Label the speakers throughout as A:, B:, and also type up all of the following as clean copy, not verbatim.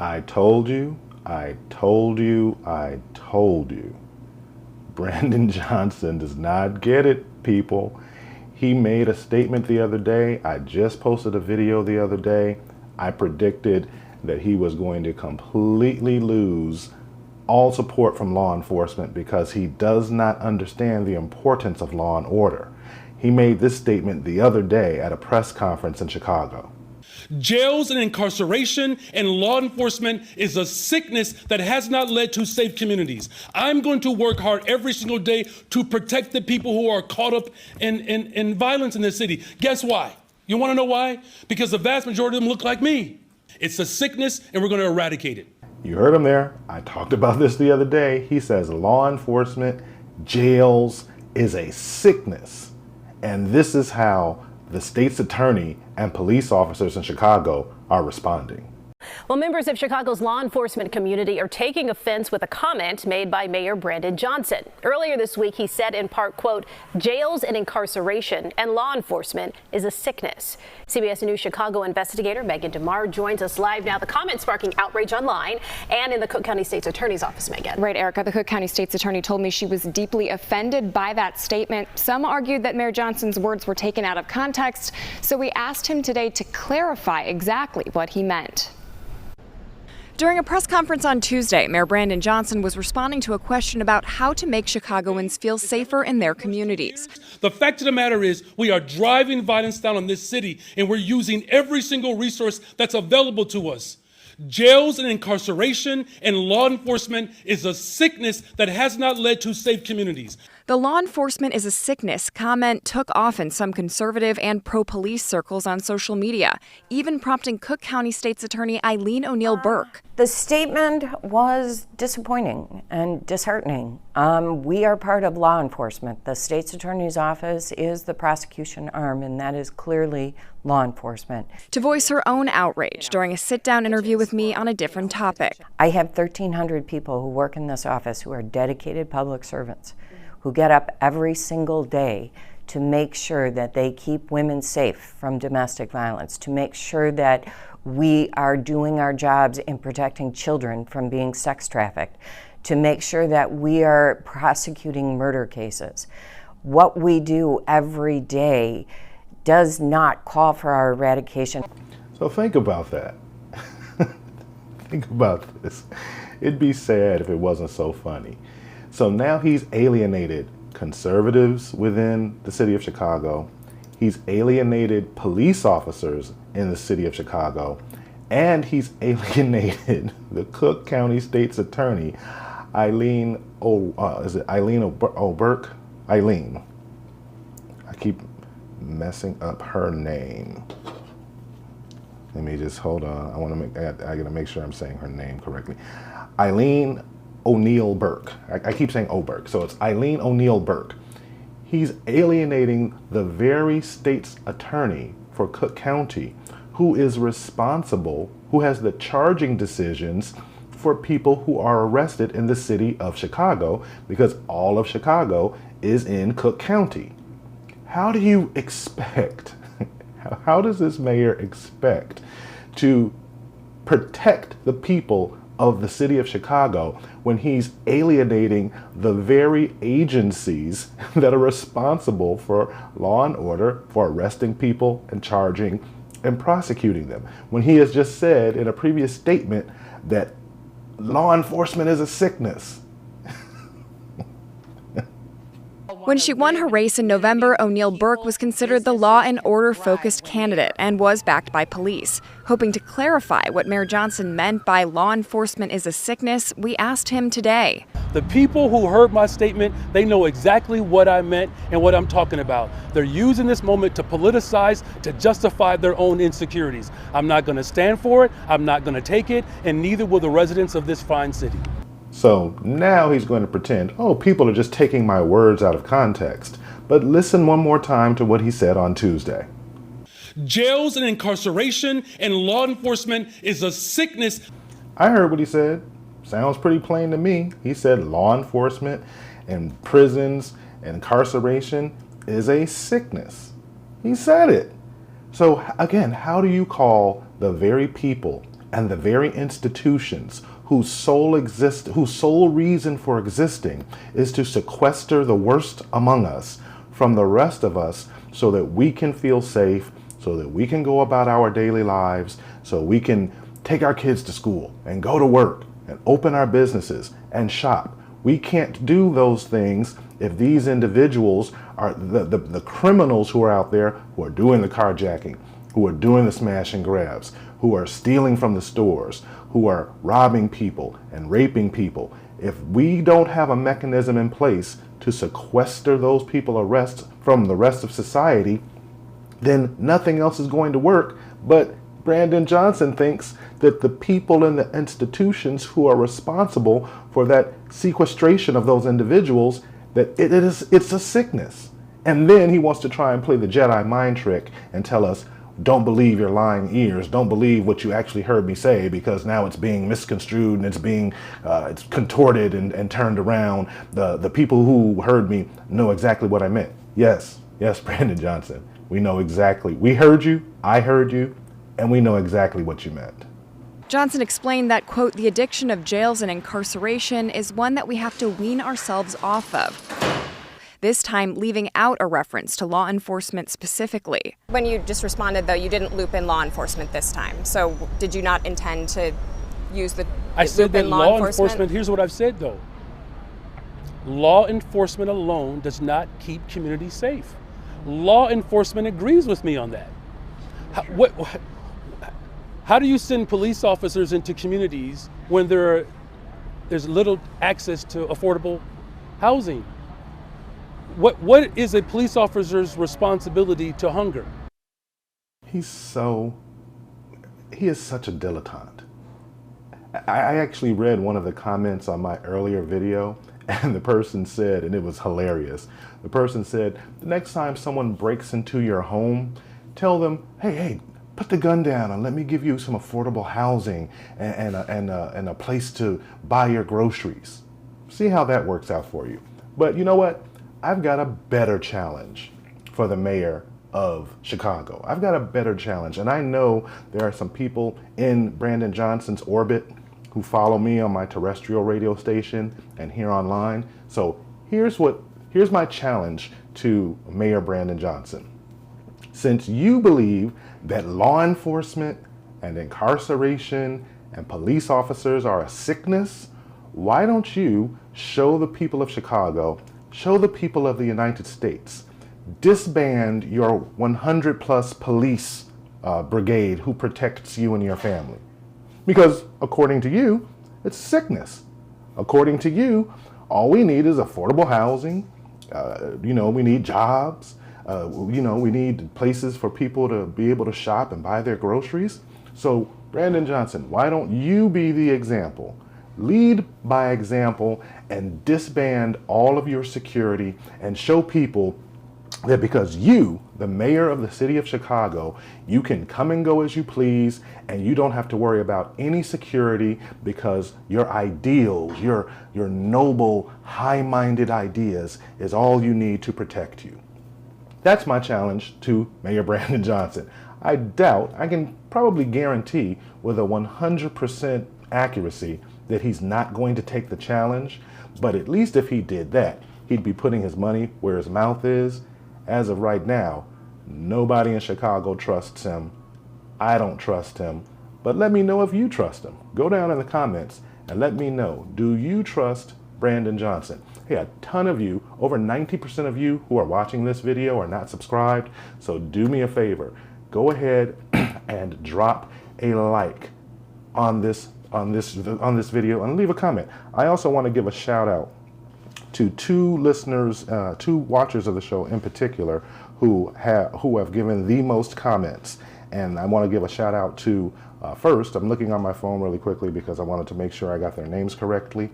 A: I told you, I told you, I told you. Brandon Johnson does not get it, people. He made a statement the other day. I just posted a video the other day. I predicted that he was going to completely lose all support from law enforcement because he does not understand the importance of law and order. He made this statement the other day at a press conference in Chicago.
B: Jails and incarceration and law enforcement is a sickness that has not led to safe communities. I'm going to work hard every single day to protect the people who are caught up in violence in this city. Guess why? You want to know why? Because the vast majority of them look like me. It's a sickness and we're going to eradicate it.
A: You heard him there. I talked about this the other day. He says law enforcement, jails is a sickness. And this is how the state's attorney and police officers in Chicago are responding.
C: Well, members of Chicago's law enforcement community are taking offense with a comment made by Mayor Brandon Johnson. Earlier this week, he said in part, quote, jails and incarceration and law enforcement is a sickness. CBS News Chicago investigator Megan DeMar joins us live now. The comment sparking outrage online and in the Cook County State's Attorney's office, Megan.
D: Right, Erica. The Cook County State's Attorney told me she was deeply offended by that statement. Some argued that Mayor Johnson's words were taken out of context, so we asked him today to clarify exactly what he meant. During a press conference on Tuesday, Mayor Brandon Johnson was responding to a question about how to make Chicagoans feel safer in their communities.
B: The fact of the matter is we are driving violence down on this city and we're using every single resource that's available to us. Jails and incarceration and law enforcement is a sickness that has not led to safe communities.
D: The law enforcement is a sickness comment took off in some conservative and pro-police circles on social media, even prompting Cook County State's Attorney Eileen Burke.
E: The statement was disappointing and disheartening. We are part of law enforcement. The state's attorney's office is the prosecution arm, and that is clearly law enforcement.
D: To voice her own outrage during a sit-down interview with me on a different topic.
E: I have 1,300 people who work in this office who are dedicated public servants, who get up every single day to make sure that they keep women safe from domestic violence, to make sure that we are doing our jobs in protecting children from being sex trafficked, to make sure that we are prosecuting murder cases. What we do every day does not call for our eradication.
A: So think about that. Think about this. It'd be sad if it wasn't so funny. So now he's alienated conservatives within the city of Chicago. He's alienated police officers in the city of Chicago. And he's alienated the Cook County State's Attorney, Eileen Burke? Eileen. I keep messing up her name. Let me just hold on. I gotta make sure I'm saying her name correctly. Eileen O'Neill Burke. I keep saying Burke, so it's Eileen O'Neill Burke. He's alienating the very state's attorney for Cook County, who is responsible, who has the charging decisions for people who are arrested in the city of Chicago, because all of Chicago is in Cook County. How do you expect, how does this mayor expect to protect the people of the city of Chicago when he's alienating the very agencies that are responsible for law and order, for arresting people and charging and prosecuting them, when he has just said in a previous statement that law enforcement is a sickness?
D: When she won her race in November, O'Neill Burke was considered the law and order focused candidate and was backed by police. Hoping to clarify what Mayor Johnson meant by law enforcement is a sickness, we asked him today.
B: The people who heard my statement, they know exactly what I meant and what I'm talking about. They're using this moment to politicize, to justify their own insecurities. I'm not going to stand for it, I'm not going to take it, and neither will the residents of this fine city.
A: So now he's going to pretend, oh, people are just taking my words out of context. But listen one more time to what he said on Tuesday.
B: Jails and incarceration and law enforcement is a sickness.
A: I heard what he said. Sounds pretty plain to me. He said law enforcement and prisons and incarceration is a sickness. He said it. So again, how do you call the very people and the very institutions whose sole reason for existing is to sequester the worst among us from the rest of us so that we can feel safe, so that we can go about our daily lives, so we can take our kids to school and go to work and open our businesses and shop. We can't do those things if these individuals are the criminals who are out there, who are doing the carjacking, who are doing the smash and grabs, who are stealing from the stores, who are robbing people and raping people. If we don't have a mechanism in place to sequester those people from the rest of society, then nothing else is going to work. But Brandon Johnson thinks that the people in the institutions who are responsible for that sequestration of those individuals, that it's a sickness. And then he wants to try and play the Jedi mind trick and tell us, don't believe your lying ears, don't believe what you actually heard me say, because now it's being misconstrued and it's being it's contorted and turned around. The people who heard me know exactly what I meant. Yes, Brandon Johnson, we know exactly. We heard you, I heard you, and we know exactly what you meant.
D: Johnson explained that, quote, the addiction of jails and incarceration is one that we have to wean ourselves off of. This time leaving out a reference to law enforcement specifically.
F: When you just responded, though, you didn't loop in law enforcement this time. So did you not intend to use the
B: I said that law
F: enforcement?
B: Here's what I've said, though. Law enforcement alone does not keep communities safe. Law enforcement agrees with me on that. How do you send police officers into communities when there's little access to affordable housing? What is a police officer's responsibility to hunger?
A: He is such a dilettante. I actually read one of the comments on my earlier video, and the person said, and it was hilarious, the person said, the next time someone breaks into your home, tell them, hey, put the gun down and let me give you some affordable housing and a place to buy your groceries. See how that works out for you. But you know what? I've got a better challenge for the mayor of Chicago. I've got a better challenge. And I know there are some people in Brandon Johnson's orbit who follow me on my terrestrial radio station and here online. So here's my challenge to Mayor Brandon Johnson. Since you believe that law enforcement and incarceration and police officers are a sickness, why don't you show the people of Chicago, show the people of the United States, disband your 100-plus police brigade who protects you and your family? Because according to you, it's a sickness. According to you, all we need is affordable housing. We need jobs. We need places for people to be able to shop and buy their groceries. So, Brandon Johnson, why don't you be the example? Lead by example and disband all of your security and show people that because you, the mayor of the city of Chicago, you can come and go as you please and you don't have to worry about any security because your ideals, your noble, high-minded ideas is all you need to protect you. That's my challenge to Mayor Brandon Johnson. I can probably guarantee with a 100% accuracy that he's not going to take the challenge, but at least if he did that, he'd be putting his money where his mouth is. As of right now, nobody in Chicago trusts him. I don't trust him, but let me know if you trust him. Go down in the comments and let me know, do you trust Brandon Johnson? Hey, a ton of you, over 90% of you who are watching this video are not subscribed, so do me a favor. Go ahead and drop a like on this video and leave a comment. I also want to give a shout out to two watchers of the show in particular who have given the most comments. And I want to give a shout out to, first, I'm looking on my phone really quickly because I wanted to make sure I got their names correctly.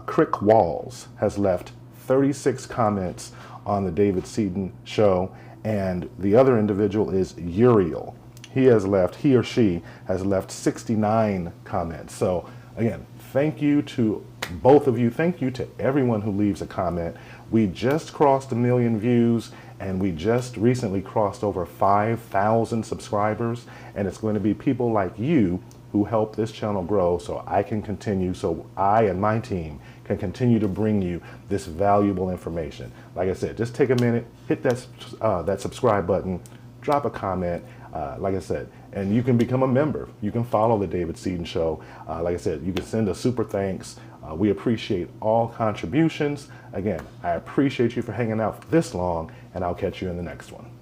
A: Crick Walls has left 36 comments on the David Seaton show, and the other individual is Uriel. He or she has left 69 comments. So again, thank you to both of you. Thank you to everyone who leaves a comment. We just crossed 1 million views and we just recently crossed over 5,000 subscribers, and it's going to be people like you who help this channel grow so I can continue, so I and my team can continue to bring you this valuable information. Like I said, just take a minute, hit that subscribe button, drop a comment, like I said, and you can become a member. You can follow the David Seaton Show. Like I said, you can send a super thanks. We appreciate all contributions. Again, I appreciate you for hanging out this long, and I'll catch you in the next one.